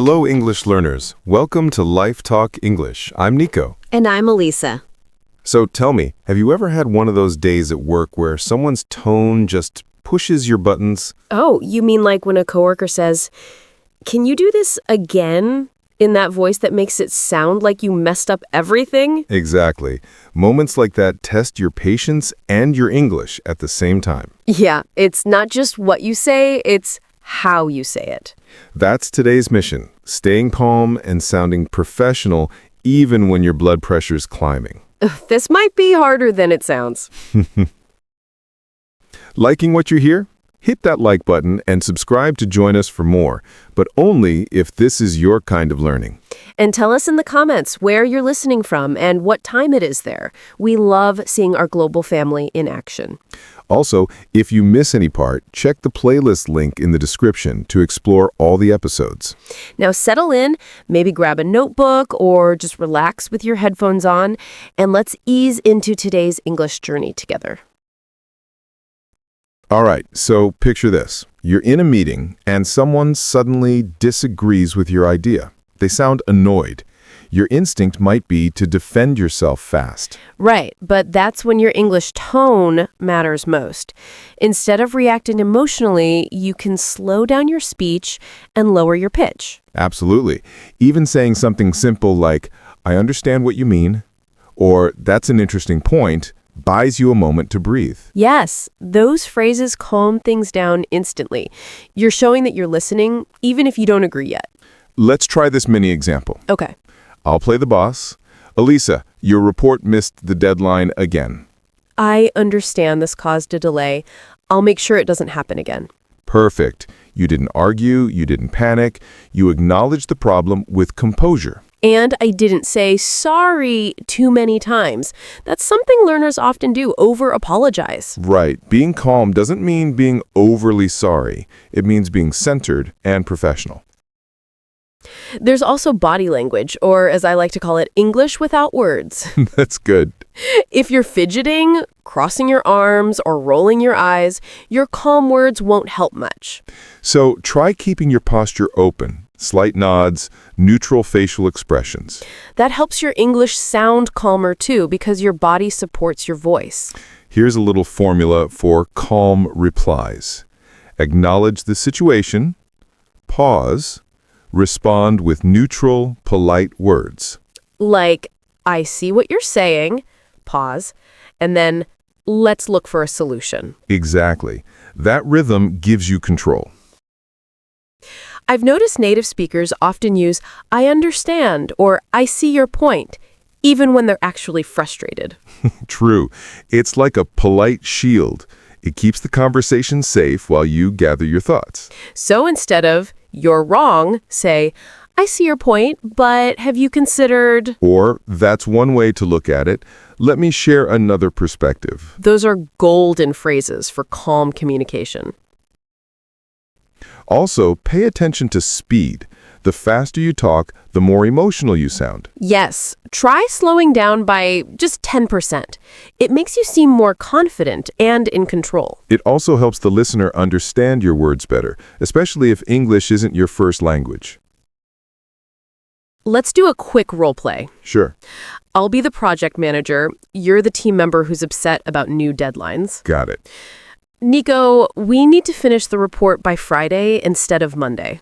Hello, English learners. Welcome to LifeTalk English. I'm Nico. And I'm Elisa. So tell me, have you ever had one of those days at work where someone's tone just pushes your buttons? Oh, you mean like when a coworker says, "Can you do this again?" in that voice that makes it sound like you messed up everything? Exactly. Moments like that test your patience and your English at the same time. Yeah, it's not just what you say, it's how you say it. That's today's mission, staying calm and sounding professional even when your blood pressure's climbing. This might be harder than it sounds. Liking what you hear? Hit that like button and subscribe to join us for more, but only if this is your kind of learning. And tell us in the comments where you're listening from and what time it is there. We love seeing our global family in action. Also, if you miss any part, check the playlist link in the description to explore all the episodes. Now settle in, maybe grab a notebook or just relax with your headphones on, and let's ease into today's English journey together. All right, so picture this. You're in a meeting and someone suddenly disagrees with your idea. They sound annoyed. Your instinct might be to defend yourself fast. Right, but that's when your English tone matters most. Instead of reacting emotionally, you can slow down your speech and lower your pitch. Absolutely. Even saying something simple like, "I understand what you mean," or "That's an interesting point," buys you a moment to breathe. Yes, those phrases calm things down instantly. You're showing that you're listening, even if you don't agree yet. Let's try this mini example. Okay. I'll play the boss. Elisa, your report missed the deadline again. I understand this caused a delay. I'll make sure it doesn't happen again. Perfect. You didn't argue, you didn't panic. You acknowledged the problem with composure. And I didn't say sorry too many times. That's something learners often do, over-apologize. Right. Being calm doesn't mean being overly sorry. It means being centered and professional. There's also body language, or as I like to call it, English without words. That's good. If you're fidgeting, crossing your arms, or rolling your eyes, your calm words won't help much. So try keeping your posture open. Slight nods, neutral facial expressions. That helps your English sound calmer too, because your body supports your voice. Here's a little formula for calm replies. Acknowledge the situation, pause, respond with neutral, polite words. Like, I see what you're saying, pause, and then let's look for a solution. Exactly. That rhythm gives you control. I've noticed native speakers often use "I understand" or "I see your point," even when they're actually frustrated. True. It's like a polite shield. It keeps the conversation safe while you gather your thoughts. So instead of "you're wrong," say, "I see your point, but have you considered..." Or, "That's one way to look at it. Let me share another perspective." Those are golden phrases for calm communication. Also, pay attention to speed. The faster you talk, the more emotional you sound. Yes, try slowing down by just 10%. It makes you seem more confident and in control. It also helps the listener understand your words better, especially if English isn't your first language. Let's do a quick role play. Sure. I'll be the project manager. You're the team member who's upset about new deadlines. Got it. Nico, we need to finish the report by Friday instead of Monday.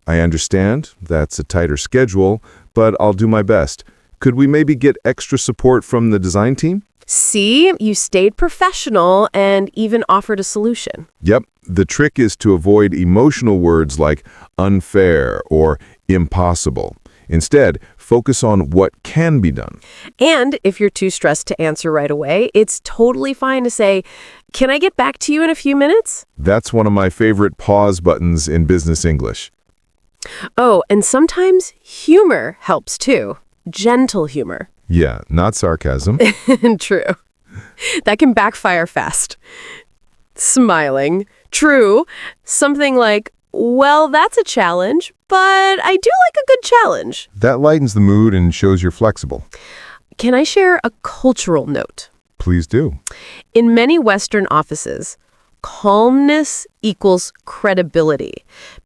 I understand. That's a tighter schedule, but I'll do my best. Could we maybe get extra support from the design team? See, you stayed professional and even offered a solution. Yep. The trick is to avoid emotional words like unfair or impossible. Instead, focus on what can be done. And if you're too stressed to answer right away, it's totally fine to say, "Can I get back to you in a few minutes?" That's one of my favorite pause buttons in business English. Oh, and sometimes humor helps too. Gentle humor. Yeah, not sarcasm. True. That can backfire fast. Smiling. True. Something like, "Well, that's a challenge, but I do like a good challenge." That lightens the mood and shows you're flexible. Can I share a cultural note? Please do. In many Western offices, Calmness equals credibility.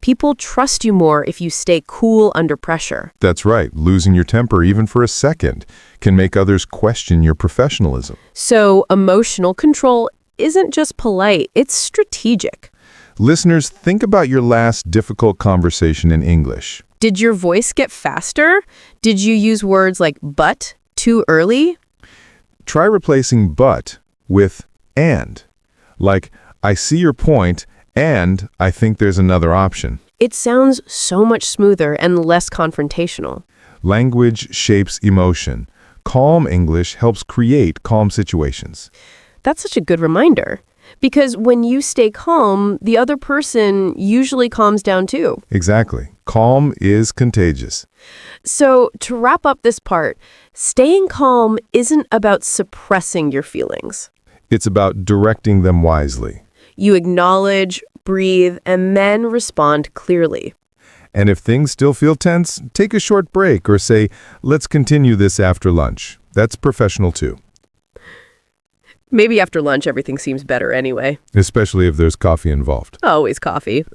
People trust you more if you stay cool under pressure. That's right. Losing your temper even for a second can make others question your professionalism. So emotional control isn't just polite, it's strategic. Listeners, think about your last difficult conversation in English. Did your voice get faster? Did you use words like but too early? Try replacing but with and. Like, I see your point, and I think there's another option. It sounds so much smoother and less confrontational. Language shapes emotion. Calm English helps create calm situations. That's such a good reminder. Because when you stay calm, the other person usually calms down too. Exactly. Calm is contagious. So, to wrap up this part, staying calm isn't about suppressing your feelings. It's about directing them wisely. You acknowledge, breathe, and then respond clearly. And if things still feel tense, take a short break or say, let's continue this after lunch. That's professional too. Maybe after lunch everything seems better anyway. Especially if there's coffee involved. Always coffee.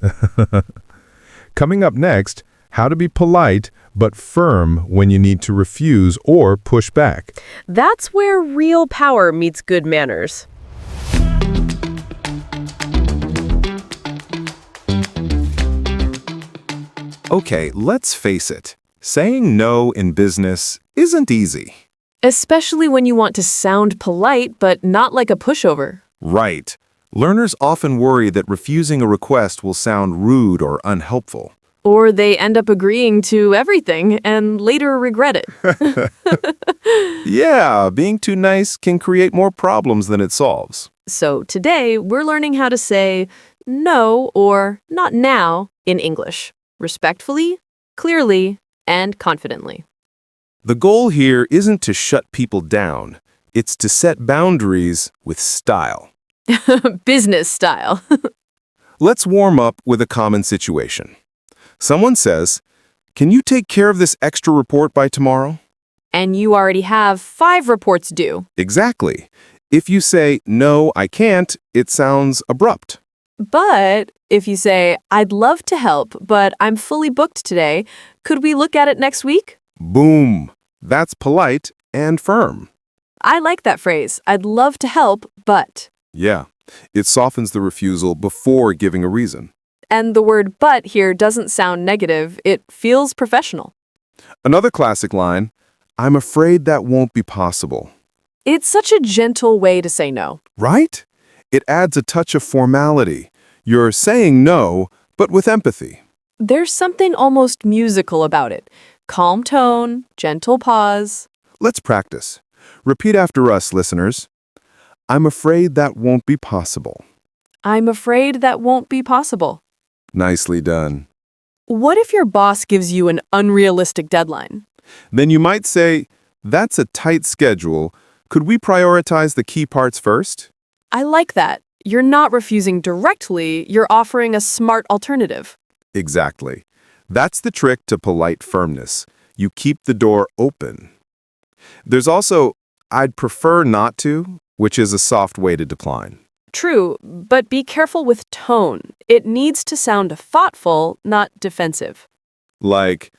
Coming up next, how to be polite but firm when you need to refuse or push back. That's where real power meets good manners. Okay, let's face it. Saying no in business isn't easy. Especially when you want to sound polite, but not like a pushover. Right. Learners often worry that refusing a request will sound rude or unhelpful. Or they end up agreeing to everything and later regret it. Yeah, being too nice can create more problems than it solves. So today, we're learning how to say no or not now in English, respectfully, clearly, and confidently. The goal here isn't to shut people down. It's to set boundaries with style. Business style. Let's warm up with a common situation. Someone says, "Can you take care of this extra report by tomorrow?" And you already have 5 reports due. Exactly. If you say, "No, I can't," it sounds abrupt. But if you say, I'd love to help, but I'm fully booked today, could we look at it next week? Boom. That's polite and firm. I like that phrase. I'd love to help, but. Yeah. It softens the refusal before giving a reason. And the word but here doesn't sound negative. It feels professional. Another classic line, "I'm afraid that won't be possible." It's such a gentle way to say no. Right? It adds a touch of formality. You're saying no, but with empathy. There's something almost musical about it. Calm tone, gentle pause. Let's practice. Repeat after us, listeners. "I'm afraid that won't be possible." I'm afraid that won't be possible. Nicely done. What if your boss gives you an unrealistic deadline? Then you might say, "That's a tight schedule. Could we prioritize the key parts first?" I like that. You're not refusing directly, you're offering a smart alternative. Exactly. That's the trick to polite firmness. You keep the door open. There's also, "I'd prefer not to," which is a soft way to decline. True, but be careful with tone. It needs to sound thoughtful, not defensive. Like,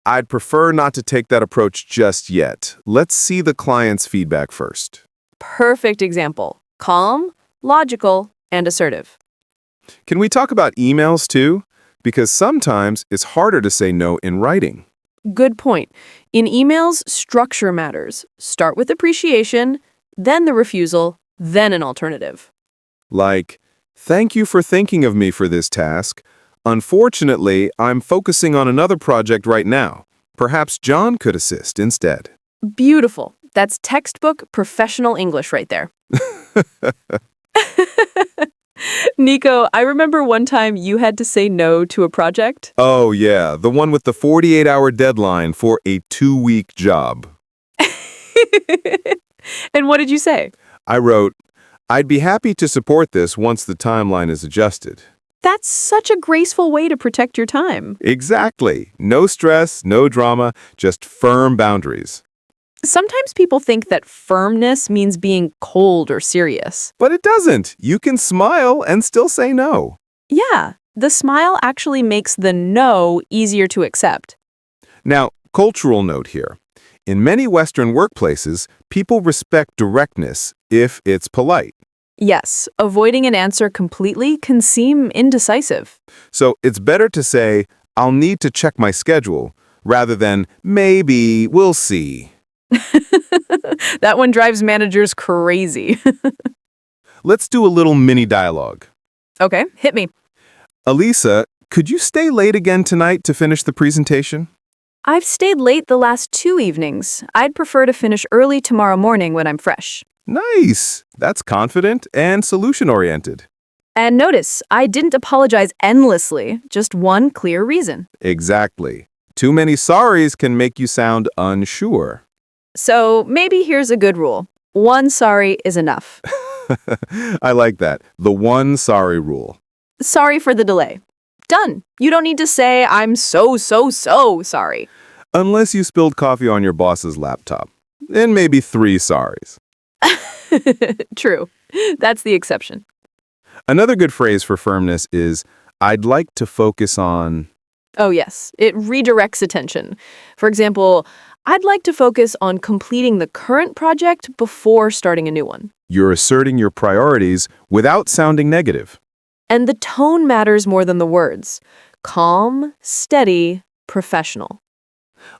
"I'd prefer not to take that approach just yet. Let's see the client's feedback first." Perfect example. Calm, logical, and assertive. Can we talk about emails too? Because sometimes it's harder to say no in writing. Good point. In emails, structure matters. Start with appreciation, then the refusal, then an alternative. Like, "Thank you for thinking of me for this task. Unfortunately, I'm focusing on another project right now. Perhaps John could assist instead." Beautiful. That's textbook professional English right there. Nico, I remember one time you had to say no to a project. Oh yeah, the one with the 48-hour deadline for a 2-week job. And what did you say? I wrote, "I'd be happy to support this once the timeline is adjusted." That's such a graceful way to protect your time. Exactly. No stress, no drama, just firm boundaries. Sometimes people think that firmness means being cold or serious. But it doesn't. You can smile and still say no. Yeah, the smile actually makes the no easier to accept. Now, cultural note here. In many Western workplaces, people respect directness if it's polite. Yes, avoiding an answer completely can seem indecisive. So it's better to say, I'll need to check my schedule, rather than maybe, we'll see. That one drives managers crazy. Let's do a little mini dialogue. Okay, hit me. Elisa, could you stay late again tonight to finish the presentation? I've stayed late the last 2 evenings. I'd prefer to finish early tomorrow morning when I'm fresh. Nice. That's confident and solution-oriented. And notice, I didn't apologize endlessly, just one clear reason. Exactly. Too many sorries can make you sound unsure. So maybe here's a good rule. One sorry is enough. I like that. The one sorry rule. Sorry for the delay. Done. You don't need to say, I'm so sorry. Unless you spilled coffee on your boss's laptop. And maybe 3 sorries. True. That's the exception. Another good phrase for firmness is, I'd like to focus on... Oh, yes. It redirects attention. For example, I'd like to focus on completing the current project before starting a new one. You're asserting your priorities without sounding negative. And the tone matters more than the words. Calm, steady, professional.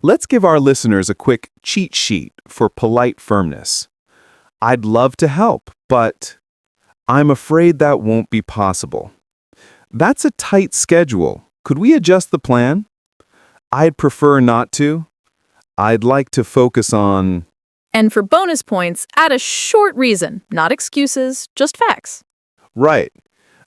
Let's give our listeners a quick cheat sheet for polite firmness. I'd love to help, but I'm afraid that won't be possible. That's a tight schedule. Could we adjust the plan? I'd prefer not to. I'd like to focus on... And for bonus points, add a short reason, not excuses, just facts. Right.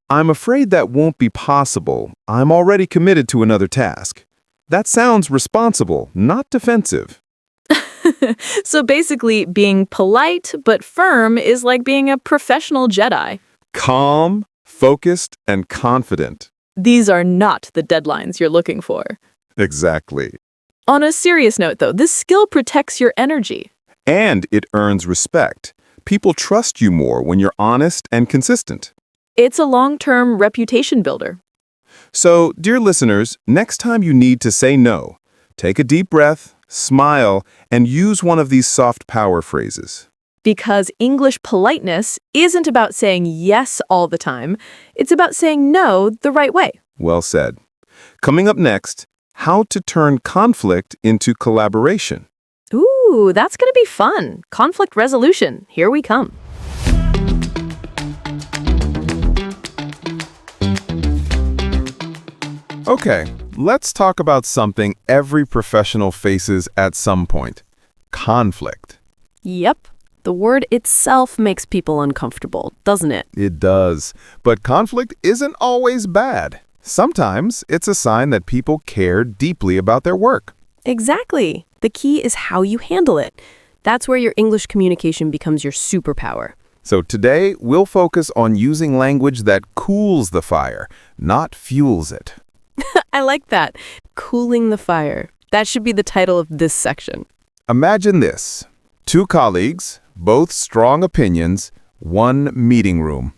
I'm afraid that won't be possible. I'm already committed to another task. That sounds responsible, not defensive. So basically, being polite but firm is like being a professional Jedi. Calm, focused, and confident. These are not the deadlines you're looking for. Exactly. On a serious note, though, this skill protects your energy. And it earns respect. People trust you more when you're honest and consistent. It's a long-term reputation builder. So, dear listeners, next time you need to say no, take a deep breath, smile, and use one of these soft power phrases. Because English politeness isn't about saying yes all the time. It's about saying no the right way. Well said. Coming up next, how to turn conflict into collaboration. Ooh, that's going to be fun. Conflict resolution. Here we come. Okay, let's talk about something every professional faces at some point. Conflict. Yep. The word itself makes people uncomfortable, doesn't it? It does. But conflict isn't always bad. Sometimes it's a sign that people care deeply about their work. Exactly. The key is how you handle it. That's where your English communication becomes your superpower. So today, we'll focus on using language that cools the fire, not fuels it. I like that. Cooling the fire. That should be the title of this section. Imagine this. 2 colleagues, both strong opinions, 1 meeting room.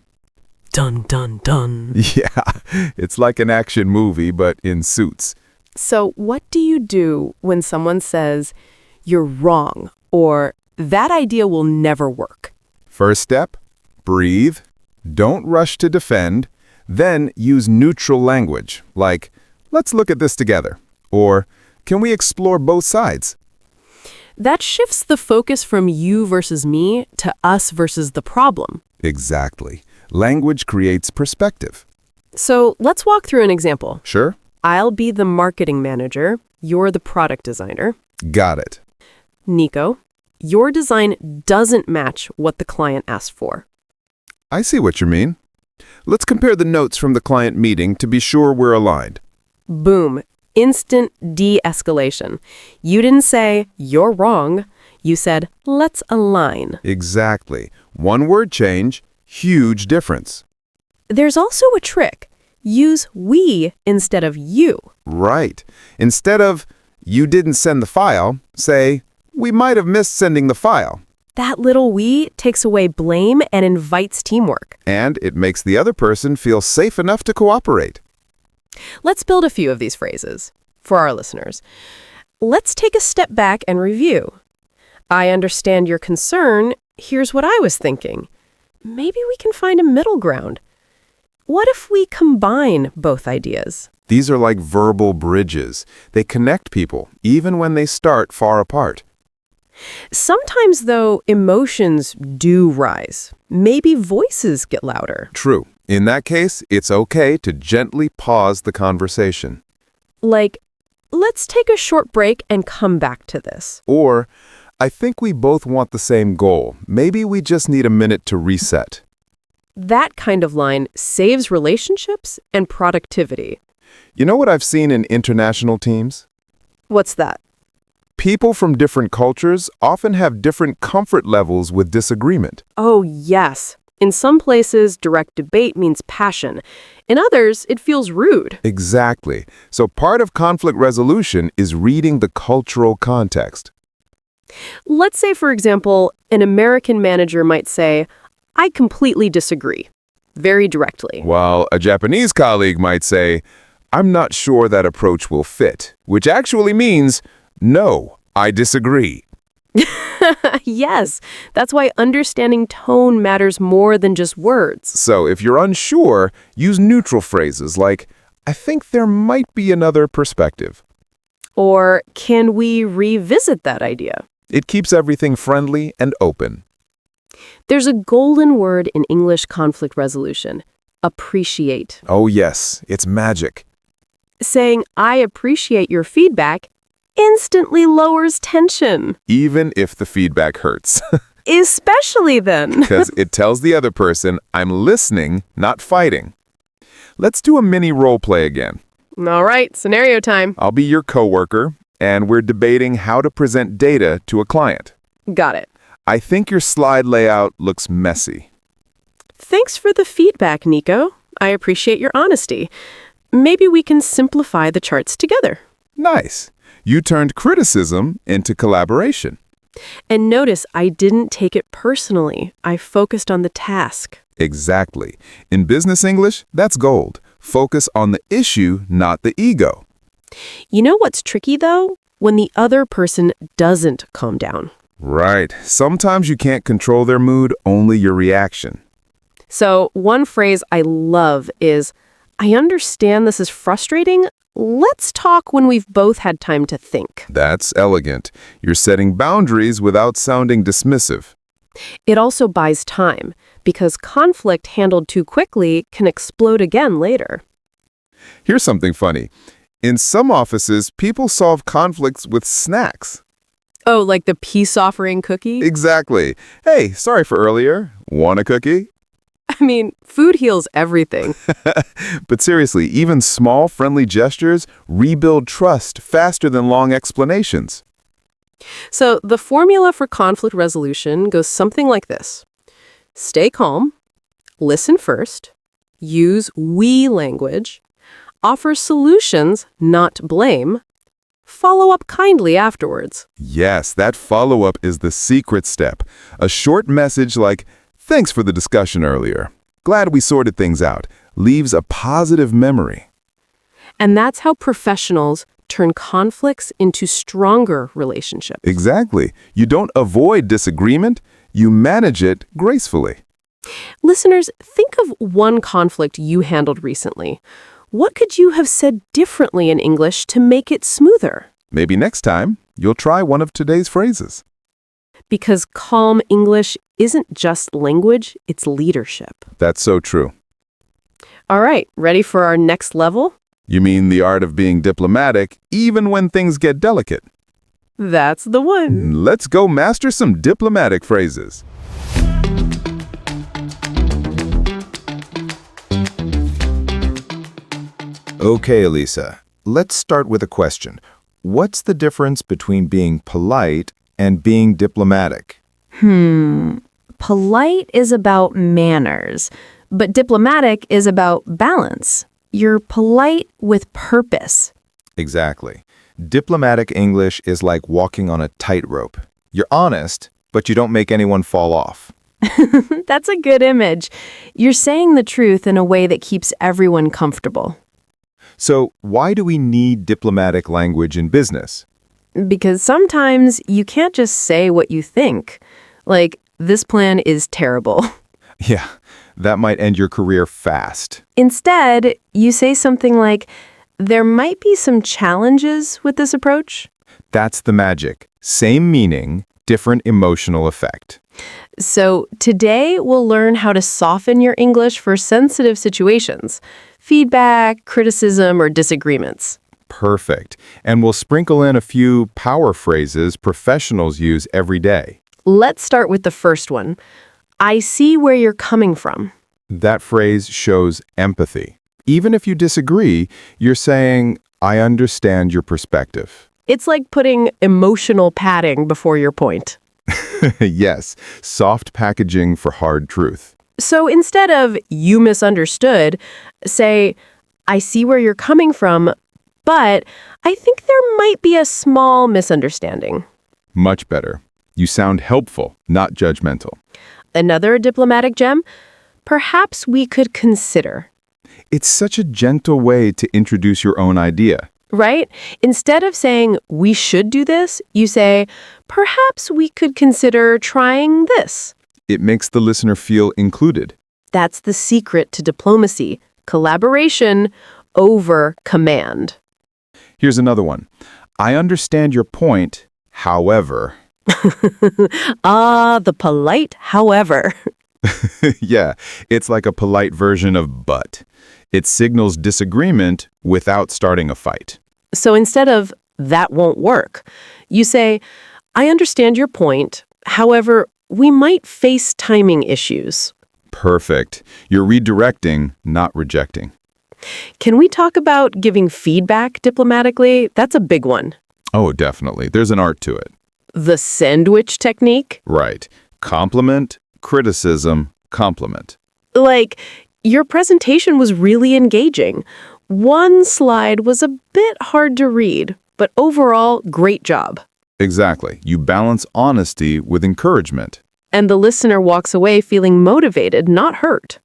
Dun, dun, dun. Yeah, it's like an action movie, but in suits. So what do you do when someone says, you're wrong, or that idea will never work? First step, breathe, don't rush to defend, then use neutral language, like, let's look at this together, or can we explore both sides? That shifts the focus from you versus me to us versus the problem. Exactly. Language creates perspective. So let's walk through an example. Sure? I'll be the marketing manager. You're the product designer. Got it. Nico, your design doesn't match what the client asked for. I see what you mean. Let's compare the notes from the client meeting to be sure we're aligned. Boom. Instant de-escalation. You didn't say, you're wrong. You said, let's align. Exactly. 1 word change, huge difference. There's also a trick. Use we instead of you. Right. Instead of, you didn't send the file, say, we might have missed sending the file. That little we takes away blame and invites teamwork. And it makes the other person feel safe enough to cooperate. Let's build a few of these phrases for our listeners. Let's take a step back and review. I understand your concern. Here's what I was thinking. Maybe we can find a middle ground. What if we combine both ideas? These are like verbal bridges. They connect people, even when they start far apart. Sometimes, though, emotions do rise. Maybe voices get louder. True. In that case, it's okay to gently pause the conversation. Like, let's take a short break and come back to this. Or, I think we both want the same goal. Maybe we just need a minute to reset. That kind of line saves relationships and productivity. You know what I've seen in international teams? What's that? People from different cultures often have different comfort levels with disagreement. Oh, yes. In some places, direct debate means passion. In others, it feels rude. Exactly. So part of conflict resolution is reading the cultural context. Let's say, for example, an American manager might say, I completely disagree, very directly. While a Japanese colleague might say, I'm not sure that approach will fit, which actually means, no, I disagree. Yes, that's why understanding tone matters more than just words. So if you're unsure, use neutral phrases like, I think there might be another perspective. Or can we revisit that idea? It keeps everything friendly and open. There's a golden word in English conflict resolution, appreciate. Oh yes, it's magic. Saying, I appreciate your feedback instantly lowers tension. Even if the feedback hurts. Especially then. Because it tells the other person, I'm listening, not fighting. Let's do a mini role play again. All right, scenario time. I'll be your coworker, and we're debating how to present data to a client. Got it. I think your slide layout looks messy. Thanks for the feedback, Nico. I appreciate your honesty. Maybe we can simplify the charts together. Nice. You turned criticism into collaboration. And notice I didn't take it personally. I focused on the task. Exactly. In business English, that's gold. Focus on the issue, not the ego. You know what's tricky, though? When the other person doesn't calm down. Right. Sometimes you can't control their mood, only your reaction. So one phrase I love is, I understand this is frustrating. Let's talk when we've both had time to think. That's elegant. You're setting boundaries without sounding dismissive. It also buys time, because conflict handled too quickly can explode again later. Here's something funny. In some offices, people solve conflicts with snacks. Oh, like the peace offering cookie? Exactly. Hey, sorry for earlier. Want a cookie? I mean, food heals everything. But seriously, even small, friendly gestures rebuild trust faster than long explanations. So the formula for conflict resolution goes something like this. Stay calm, listen first, use we language, offer solutions, not blame, follow up kindly afterwards. Yes, that follow-up is the secret step. A short message like, thanks for the discussion earlier. Glad we sorted things out. Leaves a positive memory. And that's how professionals turn conflicts into stronger relationships. Exactly. You don't avoid disagreement, you manage it gracefully. Listeners, think of one conflict you handled recently. What could you have said differently in English to make it smoother? Maybe next time, you'll try one of today's phrases. Because calm English isn't just language, it's leadership. That's so true. All right, ready for our next level? You mean the art of being diplomatic, even when things get delicate. That's the one. Let's go master some diplomatic phrases. Okay, Elisa, let's start with a question. What's the difference between being polite and being diplomatic? Polite is about manners, but diplomatic is about balance. You're polite with purpose. Exactly. Diplomatic English is like walking on a tightrope. You're honest, but you don't make anyone fall off. That's a good image. You're saying the truth in a way that keeps everyone comfortable. So, why do we need diplomatic language in business? Because sometimes you can't just say what you think. Like, this plan is terrible. Yeah, that might end your career fast. Instead, you say something like, there might be some challenges with this approach. That's the magic. Same meaning, different emotional effect. So today we'll learn how to soften your English for sensitive situations, feedback, criticism, or disagreements. Perfect. And we'll sprinkle in a few power phrases professionals use every day. Let's start with the first one. I see where you're coming from. That phrase shows empathy. Even if you disagree, you're saying, I understand your perspective. It's like putting emotional padding before your point. Yes, soft packaging for hard truth. So instead of you misunderstood, say, I see where you're coming from, but I think there might be a small misunderstanding. Much better. You sound helpful, not judgmental. Another diplomatic gem? Perhaps we could consider. It's such a gentle way to introduce your own idea. Right? Instead of saying, we should do this, you say, perhaps we could consider trying this. It makes the listener feel included. That's the secret to diplomacy. Collaboration over command. Here's another one. I understand your point, however. The polite however. Yeah, it's like a polite version of but. It signals disagreement without starting a fight. So instead of, that won't work, you say, I understand your point. However, we might face timing issues. Perfect. You're redirecting, not rejecting. Can we talk about giving feedback diplomatically? That's a big one. Oh, definitely. There's an art to it. The sandwich technique? Right. Compliment, criticism, compliment. Like, your presentation was really engaging. One slide was a bit hard to read, but overall, great job. Exactly. You balance honesty with encouragement. And the listener walks away feeling motivated, not hurt.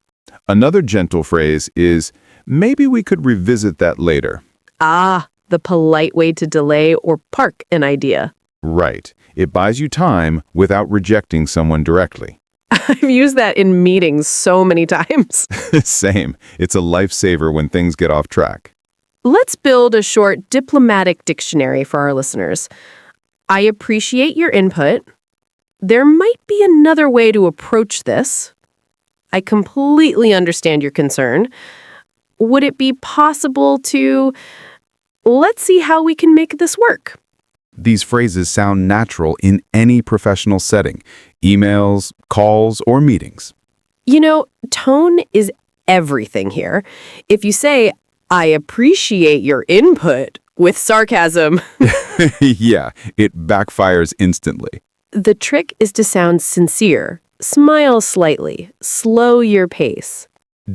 Another gentle phrase is, maybe we could revisit that later. The polite way to delay or park an idea. Right. It buys you time without rejecting someone directly. I've used that in meetings so many times. Same. It's a lifesaver when things get off track. Let's build a short diplomatic dictionary for our listeners. I appreciate your input. There might be another way to approach this. I completely understand your concern. Would it be possible to... Let's see how we can make this work. These phrases sound natural in any professional setting, emails, calls, or meetings. You know, tone is everything here. If you say, I appreciate your input with sarcasm, Yeah, it backfires instantly. the trick is to sound sincere. Smile slightly. Slow your pace.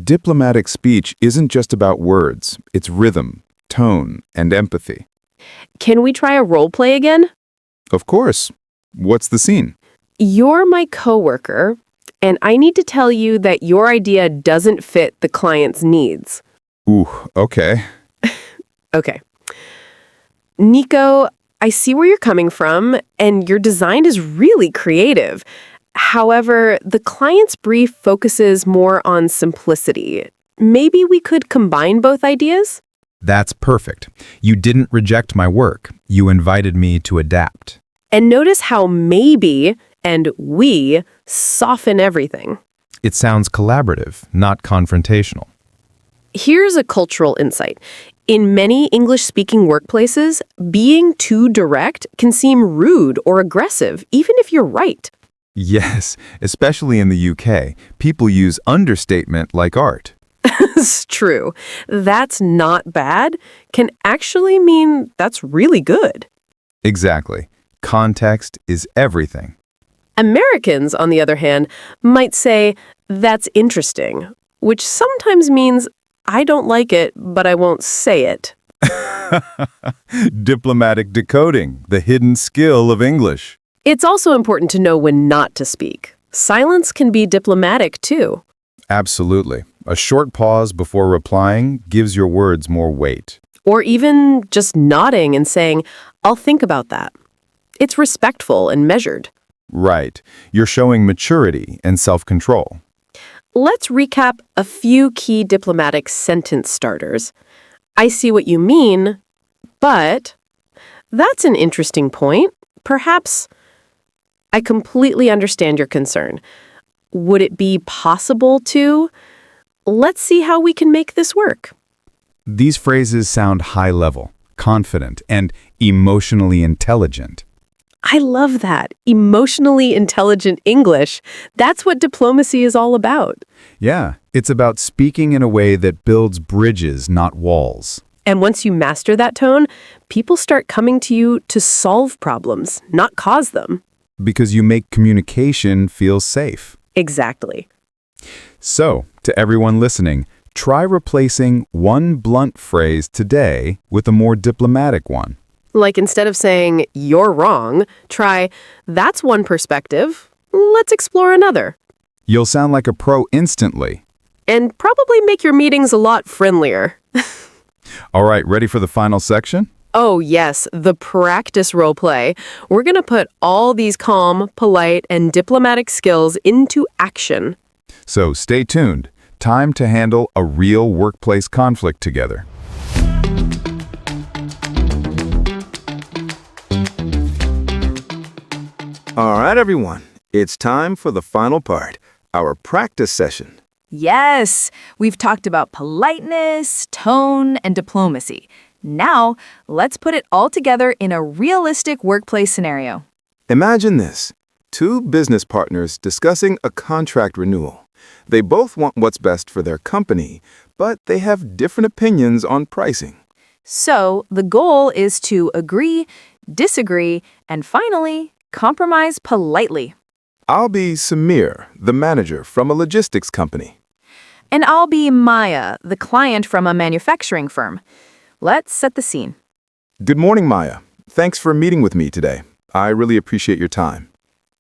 Diplomatic speech isn't just about words, it's rhythm, tone, and empathy. Can we try a role play again? Of course. What's the scene? You're my coworker, and I need to tell you that your idea doesn't fit the client's needs. Ooh, okay. Okay. Nico, I see where you're coming from, and your design is really creative. However, the client's brief focuses more on simplicity. Maybe we could combine both ideas? That's perfect. You didn't reject my work. You invited me to adapt. And notice how maybe and we soften everything. It sounds collaborative, not confrontational. Here's a cultural insight. In many English-speaking workplaces, being too direct can seem rude or aggressive, even if you're right. Yes, especially in the UK, people use understatement like art. It's true. That's not bad can actually mean that's really good. Exactly. Context is everything. Americans, on the other hand, might say, that's interesting, which sometimes means I don't like it, but I won't say it. Diplomatic decoding, the hidden skill of English. It's also important to know when not to speak. Silence can be diplomatic, too. Absolutely. A short pause before replying gives your words more weight. Or even just nodding and saying, "I'll think about that." It's respectful and measured. Right. You're showing maturity and self-control. Let's recap a few key diplomatic sentence starters. I see what you mean, but that's an interesting point. Perhaps I completely understand your concern. Would it be possible to? Let's see how we can make this work. These phrases sound high-level, confident, and emotionally intelligent. I love that. Emotionally intelligent English. That's what diplomacy is all about. Yeah, it's about speaking in a way that builds bridges, not walls. And once you master that tone, people start coming to you to solve problems, not cause them. Because you make communication feel safe. Exactly. So, to everyone listening, try replacing one blunt phrase today with a more diplomatic one. Like instead of saying, "You're wrong," try, "That's one perspective. Let's explore another." You'll sound like a pro instantly. And probably make your meetings a lot friendlier. All right, ready for the final section? Oh, yes, the practice role play. We're going to put all these calm, polite, and diplomatic skills into action. So stay tuned. Time to handle a real workplace conflict together. All right, everyone. It's time for the final part, our practice session. Yes, we've talked about politeness, tone, and diplomacy. Now, let's put it all together in a realistic workplace scenario. Imagine this. Two business partners discussing a contract renewal. They both want what's best for their company, but they have different opinions on pricing. So, the goal is to agree, disagree, and finally, compromise politely. I'll be Samir, the manager from a logistics company. And I'll be Maya, the client from a manufacturing firm. Let's set the scene. Good morning, Maya. Thanks for meeting with me today. I really appreciate your time.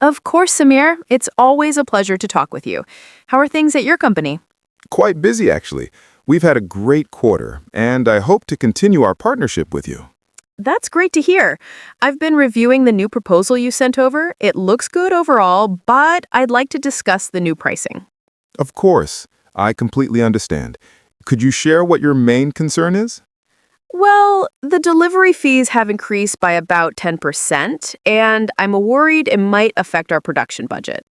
Of course, Samir. It's always a pleasure to talk with you. How are things at your company? Quite busy, actually. We've had a great quarter, and I hope to continue our partnership with you. That's great to hear. I've been reviewing the new proposal you sent over. It looks good overall, but I'd like to discuss the new pricing. Of course, I completely understand. Could you share what your main concern is? Well, the delivery fees have increased by about 10%, and I'm worried it might affect our production budget.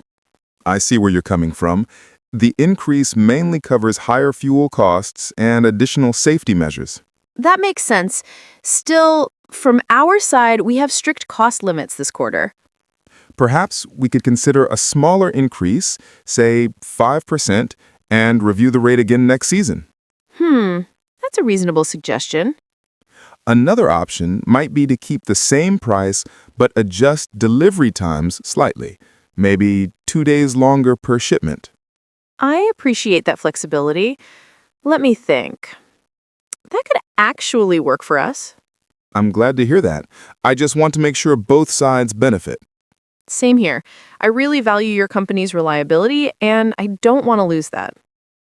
I see where you're coming from. The increase mainly covers higher fuel costs and additional safety measures. That makes sense. Still, from our side, we have strict cost limits this quarter. Perhaps we could consider a smaller increase, say 5%, and review the rate again next season. That's a reasonable suggestion. Another option might be to keep the same price but adjust delivery times slightly, maybe 2 days longer per shipment. I appreciate that flexibility. Let me think. That could actually work for us. I'm glad to hear that. I just want to make sure both sides benefit. Same here. I really value your company's reliability, and I don't want to lose that.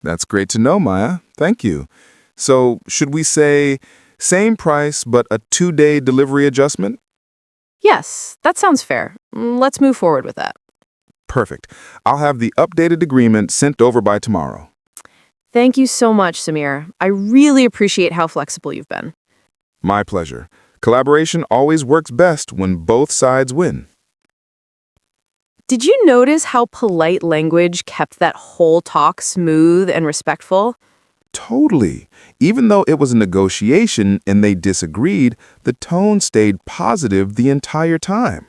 That's great to know, Maya. Thank you. So, should we say same price but a 2-day delivery adjustment? Yes, that sounds fair. Let's move forward with that. Perfect. I'll have the updated agreement sent over by tomorrow. Thank you so much, Samir. I really appreciate how flexible you've been. My pleasure. Collaboration always works best when both sides win. Did you notice how polite language kept that whole talk smooth and respectful? Totally. Even though it was a negotiation and they disagreed, the tone stayed positive the entire time.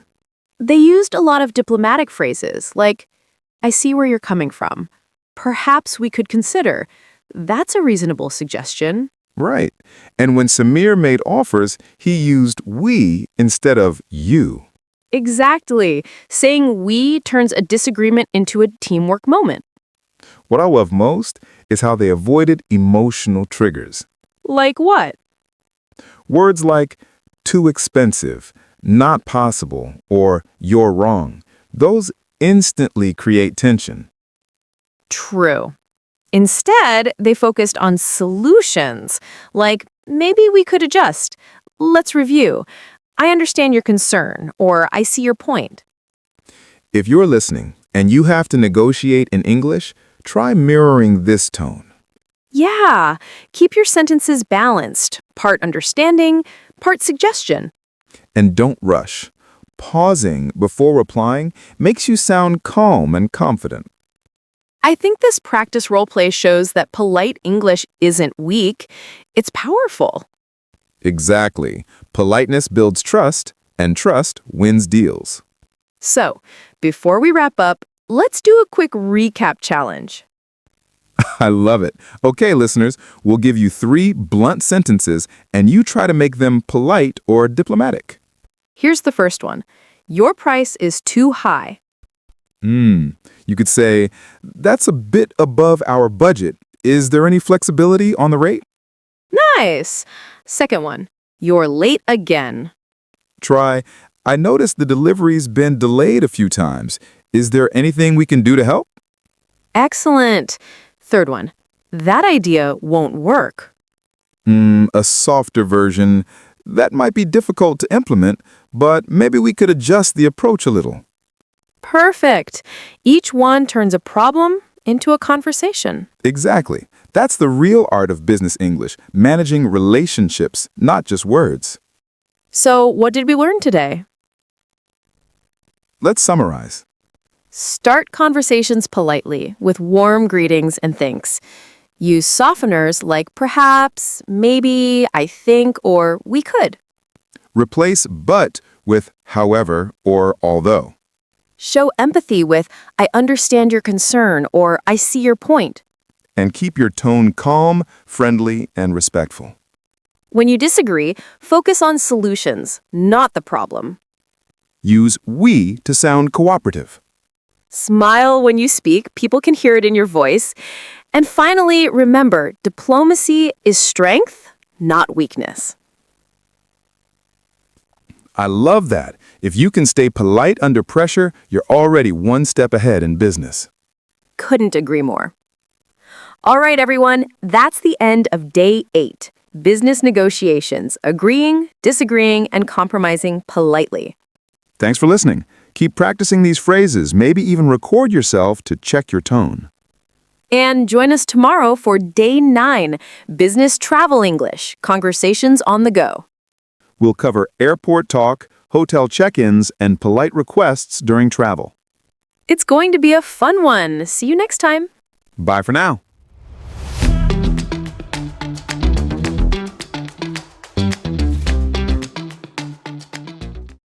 They used a lot of diplomatic phrases like, "I see where you're coming from. Perhaps we could consider." That's a reasonable suggestion. Right. And when Samir made offers, he used we instead of you. Exactly. Saying "we" turns a disagreement into a teamwork moment. What I love most is how they avoided emotional triggers. Like what? Words like too expensive, not possible, or you're wrong. Those instantly create tension. True. Instead, they focused on solutions, like maybe we could adjust. Let's review. I understand your concern, or I see your point. If you're listening and you have to negotiate in English, try mirroring this tone. Yeah, keep your sentences balanced, part understanding, part suggestion. And don't rush. Pausing before replying makes you sound calm and confident. I think this practice roleplay shows that polite English isn't weak, it's powerful. Exactly. Politeness builds trust, and trust wins deals. So, before we wrap up, let's do a quick recap challenge. I love it. Okay, listeners, we'll give you 3 blunt sentences, and you try to make them polite or diplomatic. Here's the first one. Your price is too high. You could say, that's a bit above our budget. Is there any flexibility on the rate? Nice. Second one. You're late again. Try, I noticed the delivery's been delayed a few times. Is there anything we can do to help? Excellent. Third one. That idea won't work. A softer version. That might be difficult to implement, but maybe we could adjust the approach a little. Perfect. Each one turns a problem into a conversation. Exactly. That's the real art of business English, managing relationships, not just words. So, what did we learn today? Let's summarize. Start conversations politely with warm greetings and thanks. Use softeners like perhaps, maybe, I think, or we could. Replace but with however or although. Show empathy with I understand your concern or I see your point. And keep your tone calm, friendly, and respectful. When you disagree, focus on solutions, not the problem. Use we to sound cooperative. Smile when you speak, people can hear it in your voice. And finally, remember, diplomacy is strength, not weakness. I love that. If you can stay polite under pressure, you're already one step ahead in business. Couldn't agree more. All right, everyone, that's the end of day 8. Business negotiations, agreeing, disagreeing, and compromising politely. Thanks for listening. Keep practicing these phrases, maybe even record yourself to check your tone. And join us tomorrow for day 9, Business Travel English, Conversations on the Go. We'll cover airport talk, hotel check-ins, and polite requests during travel. It's going to be a fun one. See you next time. Bye for now.